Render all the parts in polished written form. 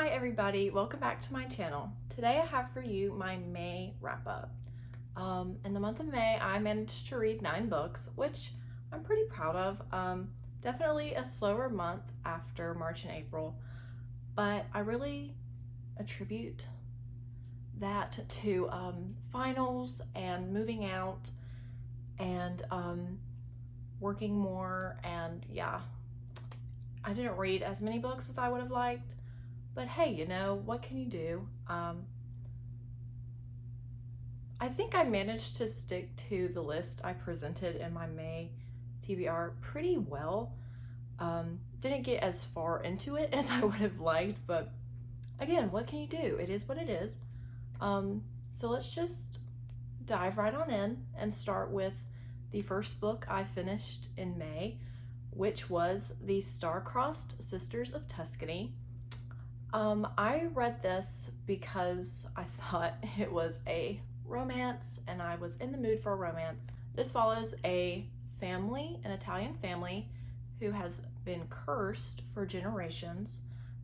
Hi everybody, welcome back to my channel. Today I have for you my May wrap up. In the month of May, I managed to read 9 books, which I'm pretty proud of. Definitely a slower month after March and April, but I really attribute that to finals and moving out and working more, and yeah, I didn't read as many books as I would have liked. But hey, you know, what can you do? I think I managed to stick to the list I presented in my May TBR pretty well. Didn't get as far into it as I would have liked, but again, what can you do? It is what it is. So let's just dive right on in and start with the first book I finished in May, which was the Star-Crossed Sisters of Tuscany. I read this because I thought it was a romance and I was in the mood for a romance. This follows a family, an Italian family, who has been cursed for generations,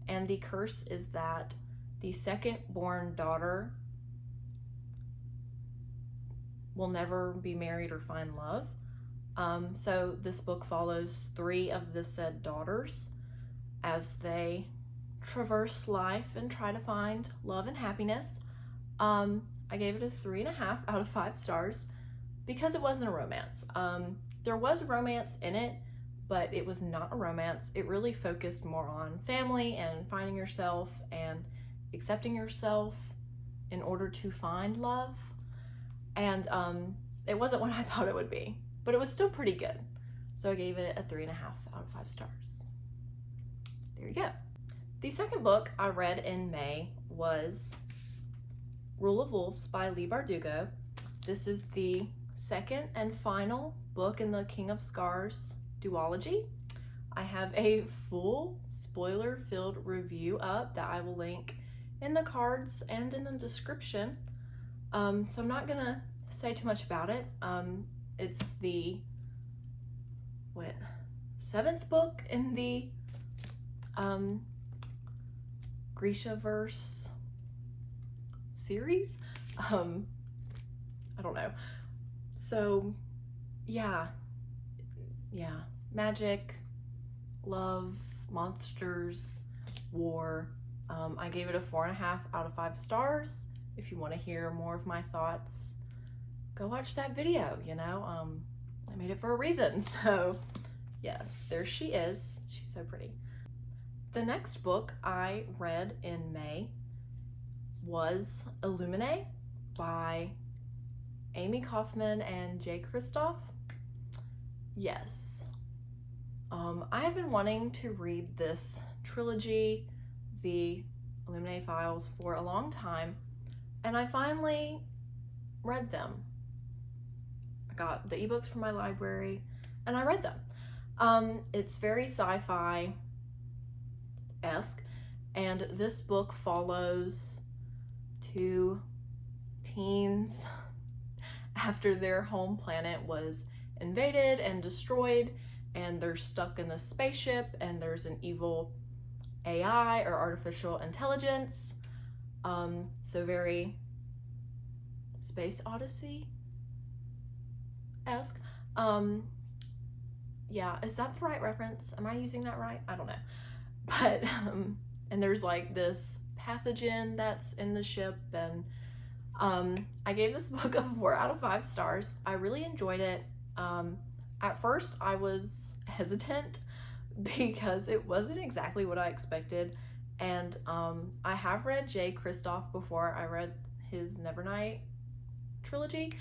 and the curse is that the second born daughter will never be married or find love. So this book follows 3 of the said daughters as they traverse life and try to find love and happiness. I gave it a 3.5 out of 5 stars because it wasn't a romance. There was romance in it, but it was not a romance. It really focused more on family and finding yourself and accepting yourself in order to find love. And it wasn't what I thought it would be, but it was still pretty good. So I gave it a 3.5 out of 5 stars. There you go. The second book I read in May was Rule of Wolves by Leigh Bardugo. This is the second and final book in the King of Scars duology. I have a full spoiler-filled review up that I will link in the cards and in the description. So I'm not gonna say too much about it. It's the 7th book in the Grishaverse series. I don't know. So yeah, magic, love, monsters, war. I gave it a 4.5 out of 5 stars. If you want to hear more of my thoughts, go watch that video. You know, I made it for a reason. So yes, there she is. She's so pretty. The next book I read in May was Illuminae by Amy Kaufman and Jay Kristoff. Yes. I have been wanting to read this trilogy, the Illuminae files, for a long time, and I finally read them. I got the ebooks from my library and I read them. It's very sci-fi esque, and this book follows 2 teens after their home planet was invaded and destroyed, and they're stuck in this spaceship, and there's an evil AI or artificial intelligence. So very Space Odyssey esque. Yeah, is that the right reference? Am I using that right? I don't know. But and there's like this pathogen that's in the ship, and I gave this book a 4 out of 5 stars. I really enjoyed it. At first I was hesitant because it wasn't exactly what I expected, and I have read Jay Kristoff before. I read his Nevernight trilogy,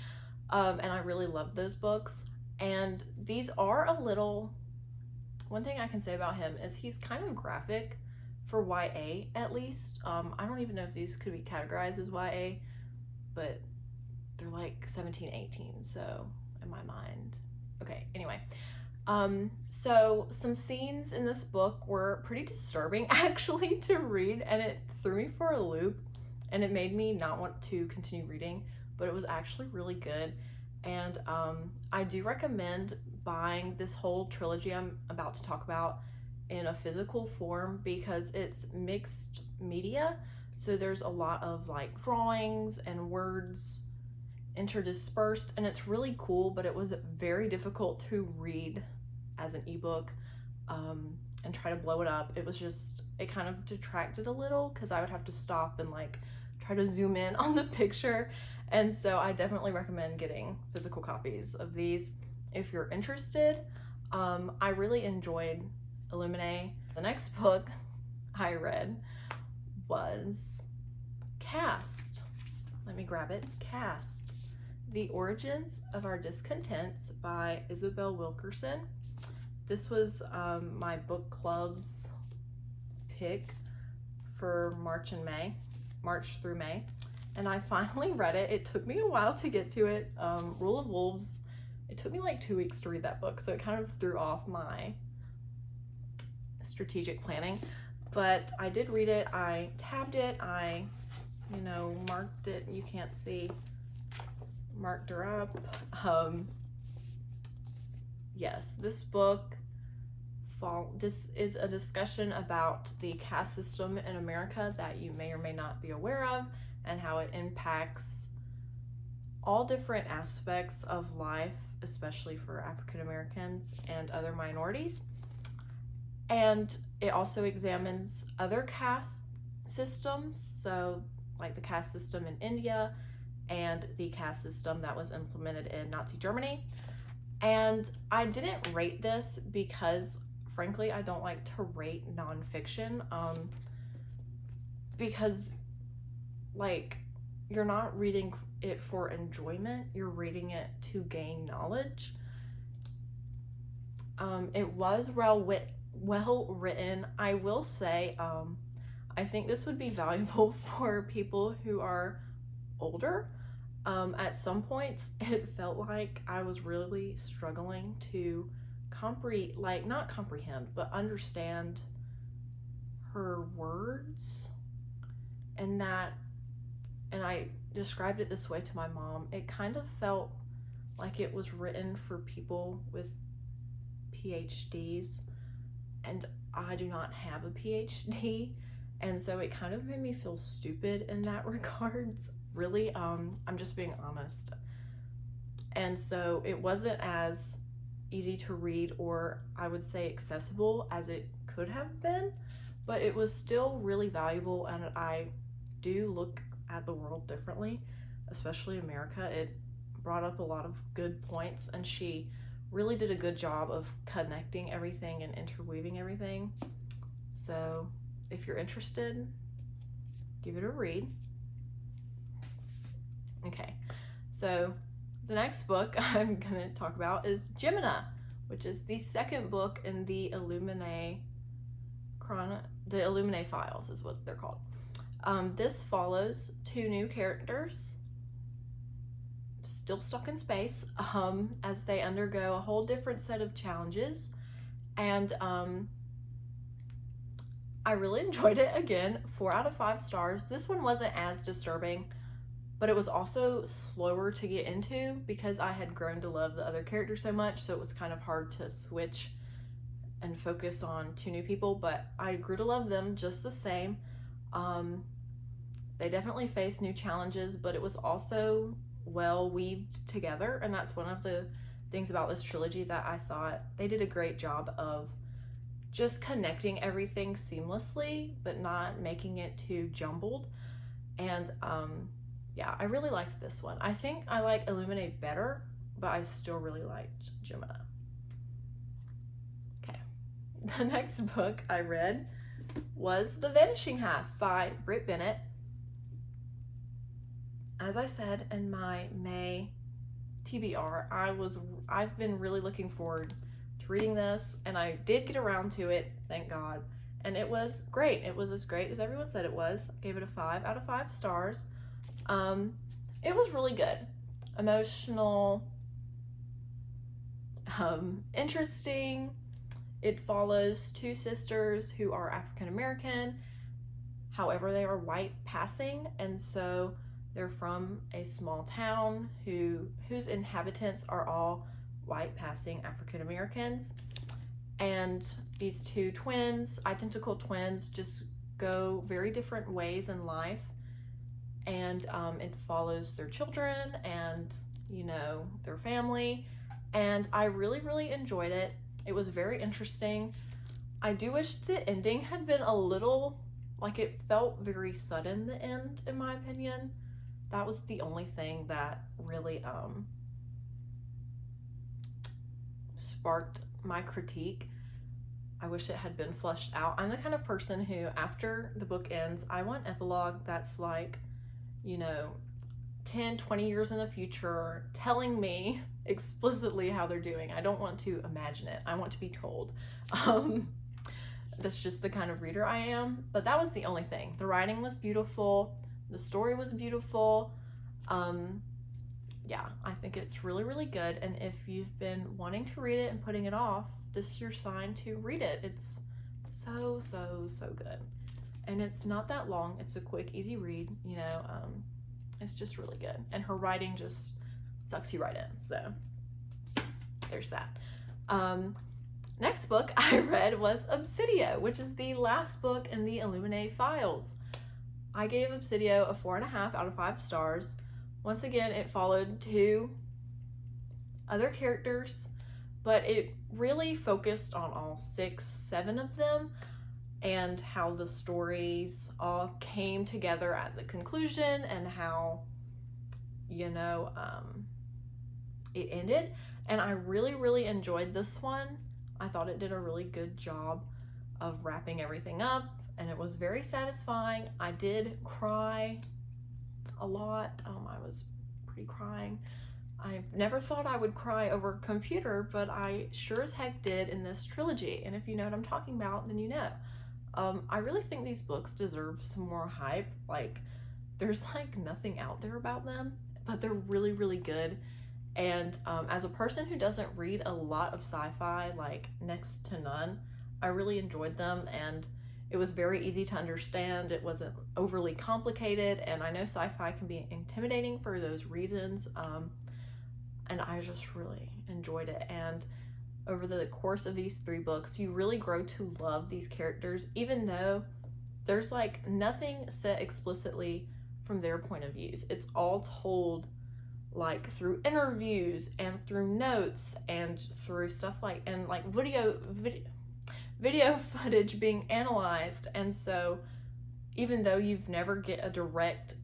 and I really loved those books, and these are a little... One thing I can say about him is he's kind of graphic for YA, at least. I don't even know if these could be categorized as YA, but they're like 17, 18, so in my mind. Okay, anyway. So some scenes in this book were pretty disturbing actually to read, and it threw me for a loop, and it made me not want to continue reading, but it was actually really good. And I do recommend buying this whole trilogy I'm about to talk about in a physical form because it's mixed media. So there's a lot of like drawings and words interdispersed, and it's really cool, but it was very difficult to read as an ebook and try to blow it up. It kind of detracted a little because I would have to stop and like try to zoom in on the picture. And so I definitely recommend getting physical copies of these if you're interested. I really enjoyed Illuminae. The next book I read was Cast. Let me grab it. Cast: The Origins of Our Discontents by Isabel Wilkerson. This was my book club's pick for March through May. And I finally read it. It took me a while to get to it. Rule of Wolves, it took me like 2 weeks to read that book, so it kind of threw off my strategic planning. But I did read it. I tabbed it. I, marked it. You can't see. Marked her up. Yes, this book, this is a discussion about the caste system in America that you may or may not be aware of, and how it impacts all different aspects of life, especially for African Americans and other minorities. And it also examines other caste systems, so like the caste system in India and the caste system that was implemented in Nazi Germany. And I didn't rate this because, frankly, I don't like to rate nonfiction, because, like, you're not reading it for enjoyment, you're reading it to gain knowledge. It was well written. I will say, I think this would be valuable for people who are older. At some points, it felt like I was really struggling to not comprehend, but understand her words. And I described it this way to my mom. It kind of felt like it was written for people with PhDs, and I do not have a PhD. And so it kind of made me feel stupid in that regards. Really, I'm just being honest. And so it wasn't as easy to read, or I would say accessible, as it could have been, but it was still really valuable, and I do look at the world differently, especially America. It brought up a lot of good points, and she really did a good job of connecting everything and interweaving everything. So if you're interested, give it a read. Okay, so the next book I'm gonna talk about is Gemina, which is the second book in the illuminae files is what they're called. This follows two new characters still stuck in space as they undergo a whole different set of challenges, and I really enjoyed it. Again, 4 out of 5 stars. This one wasn't as disturbing, but it was also slower to get into because I had grown to love the other characters so much, so it was kind of hard to switch and focus on 2 new people, but I grew to love them just the same. They definitely faced new challenges, but it was also well weaved together, and that's one of the things about this trilogy that I thought they did a great job of just connecting everything seamlessly, but not making it too jumbled. And yeah, I really liked this one. I think I like Illuminae better, but I still really liked Gemina. Okay, the next book I read was The Vanishing Half by Britt Bennett. As I said in my May TBR, I've been really looking forward to reading this, and I did get around to it, thank God. And it was great. It was as great as everyone said it was. I gave it a 5 out of 5 stars. It was really good. Emotional, interesting. It follows 2 sisters who are African American. However, they are white passing, and so they're from a small town whose inhabitants are all white passing African Americans. And these 2 twins, identical twins, just go very different ways in life, and it follows their children and, you know, their family, and I really, really enjoyed it. It was very interesting. I do wish the ending had been a little, like, it felt very sudden, the end, in my opinion. That was the only thing that really sparked my critique. I wish it had been fleshed out. I'm the kind of person who, after the book ends, I want epilogue that's like, you know, 10, 20 years in the future, telling me explicitly how they're doing. I don't want to imagine it. I want to be told. That's just the kind of reader I am. But that was the only thing. The writing was beautiful. The story was beautiful. Yeah, I think it's really, really good. And if you've been wanting to read it and putting it off, this is your sign to read it. It's so, so, so good. And it's not that long. It's a quick, easy read, you know. It's just really good. And her writing just sucks you right in. So there's that. Next book I read was Obsidio, which is the last book in the Illuminae files. I gave Obsidio a 4.5 out of 5 stars. Once again, it followed 2 other characters, but it really focused on all 6, 7 of them and how the stories all came together at the conclusion and how, you know, it ended. And I really, really enjoyed this one. I thought it did a really good job of wrapping everything up, and it was very satisfying. I did cry a lot. I was pretty crying. I never thought I would cry over a computer, but I sure as heck did in this trilogy. And if you know what I'm talking about, then you know. I really think these books deserve some more hype. Like, there's like nothing out there about them, but they're really, really good. And as a person who doesn't read a lot of sci-fi, like next to none, I really enjoyed them, and it was very easy to understand. It wasn't overly complicated, and I know sci-fi can be intimidating for those reasons, and I just really enjoyed it. And over the course of these 3 books, you really grow to love these characters, even though there's like nothing said explicitly from their point of views. It's all told like through interviews and through notes and through stuff like, and like video footage being analyzed. And so even though you've never get a direct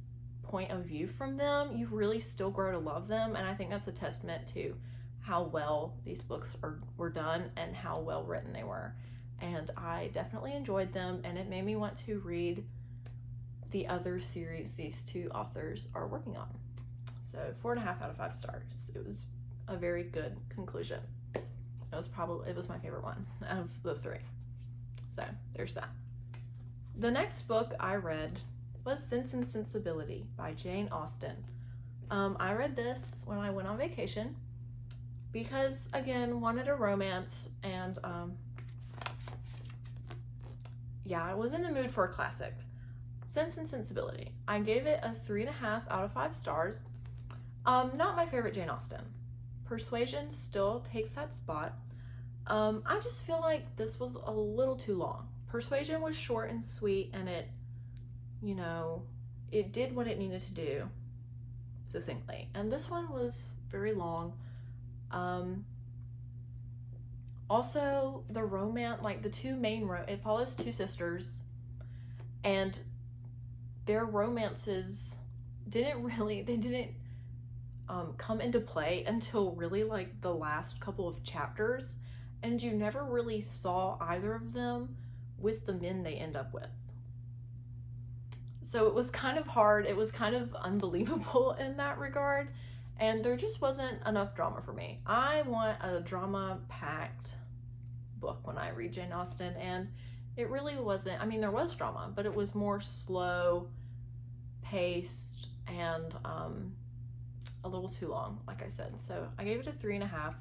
point of view from them, you really still grow to love them. And I think that's a testament to how well these books were done and how well written they were. And I definitely enjoyed them, and it made me want to read the other series these 2 authors are working on. So 4.5 out of 5 stars. It was a very good conclusion. It was my favorite one of the 3. So there's that. The next book I read was Sense and Sensibility by Jane Austen. I read this when I went on vacation because, again, wanted a romance, and yeah, I was in the mood for a classic. Sense and Sensibility. I gave it a 3.5 out of 5 stars. Not my favorite Jane Austen. Persuasion still takes that spot. I just feel like this was a little too long. Persuasion was short and sweet, and it, you know, it did what it needed to do succinctly. And this one was very long. Also, the romance, like the 2 main, it follows 2 sisters, and their romances didn't come into play until really like the last couple of chapters, and you never really saw either of them with the men they end up with. So it was kind of hard. It was kind of unbelievable in that regard, and there just wasn't enough drama for me. I want a drama-packed book when I read Jane Austen, and it really wasn't. I mean, there was drama, but it was more slow paced and a little too long, like I said. So I gave it a 3.5.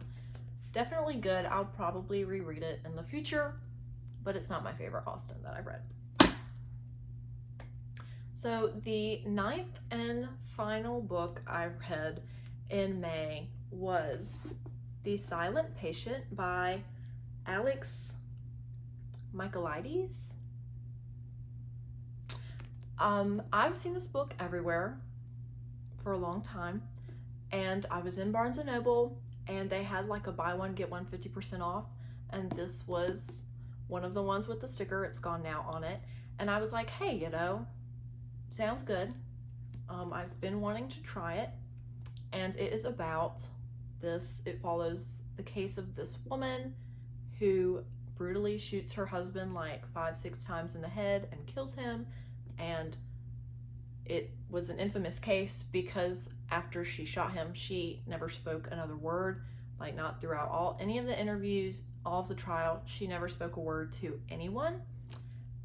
Definitely good. I'll probably reread it in the future, but it's not my favorite Austen that I've read. So the 9th and final book I read in May was The Silent Patient by Alex Michaelides. I've seen this book everywhere for a long time, and I was in Barnes & Noble, and they had like a buy one, get one 50% off, and this was one of the ones with the sticker, it's gone now, on it, and I was like, hey, you know, sounds good. I've been wanting to try it, and it is about this, it follows the case of this woman who brutally shoots her husband like 5-6 times in the head and kills him, and it was an infamous case because after she shot him, she never spoke another word, like not throughout any of the interviews, all of the trial, she never spoke a word to anyone.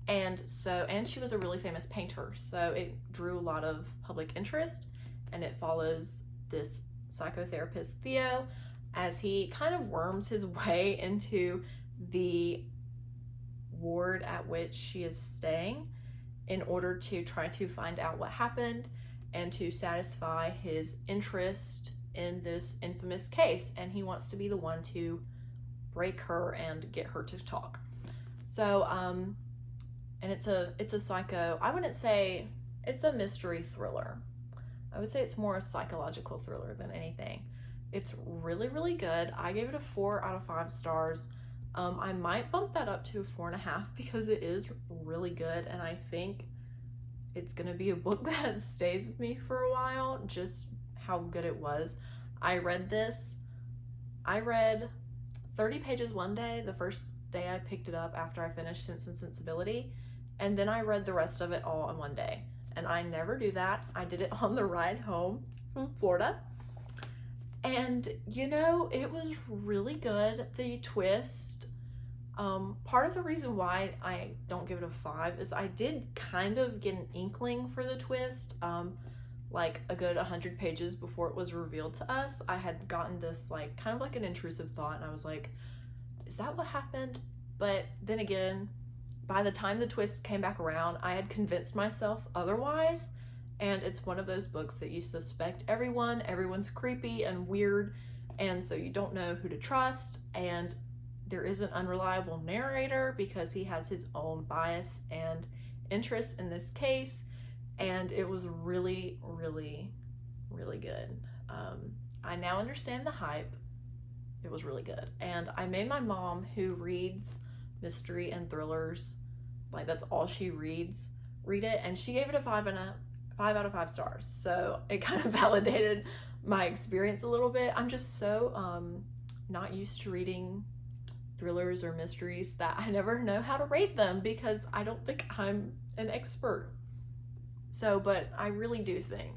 And she was a really famous painter, so it drew a lot of public interest, and it follows this psychotherapist, Theo, as he kind of worms his way into the ward at which she is staying in order to try to find out what happened and to satisfy his interest in this infamous case. And he wants to be the one to break her and get her to talk. So, and it's a psycho, I wouldn't say it's a mystery thriller. I would say it's more a psychological thriller than anything. It's really, really good. I gave it a 4 out of 5 stars. I might bump that up to a 4.5 because it is really good, and I think it's gonna be a book that stays with me for a while, just how good it was. I read 30 pages one day, the first day I picked it up after I finished Sense and Sensibility, and then I read the rest of it all in one day. And I never do that. I did it on the ride home from Florida. And, you know, it was really good. The twist, part of the reason why I don't give it a 5 is I did kind of get an inkling for the twist, like a good 100 pages before it was revealed to us. I had gotten this like kind of like an intrusive thought, and I was like, is that what happened? But then again, by the time the twist came back around, I had convinced myself otherwise. And it's one of those books that you suspect everyone's creepy and weird, and so you don't know who to trust, and there is an unreliable narrator because he has his own bias and interest in this case, and it was really, really, really good. I now understand the hype. It was really good. And I made my mom, who reads mystery and thrillers, like that's all she reads, read it, and she gave it a 5 out of 5 stars. So it kind of validated my experience a little bit. I'm just so not used to reading thrillers or mysteries that I never know how to rate them because I don't think I'm an expert. So, but I really do think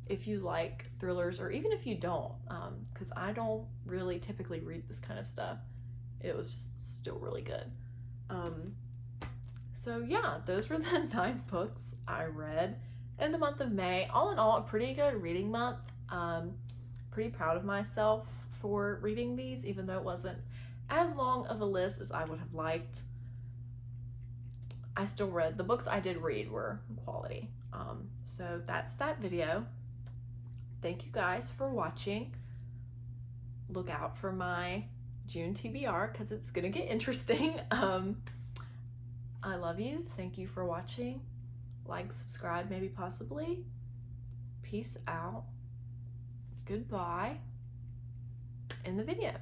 if you like thrillers, or even if you don't, because I don't really typically read this kind of stuff, it was still really good. So yeah, those were the 9 books I read in the month of May. All in all, a pretty good reading month. Pretty proud of myself for reading these, even though it wasn't as long of a list as I would have liked. I still read, the books I did read were quality. So that's that video. Thank you guys for watching. Look out for my June TBR because it's gonna get interesting. I love you. Thank you for watching. Like, subscribe, maybe, possibly. Peace out. Goodbye. In the video.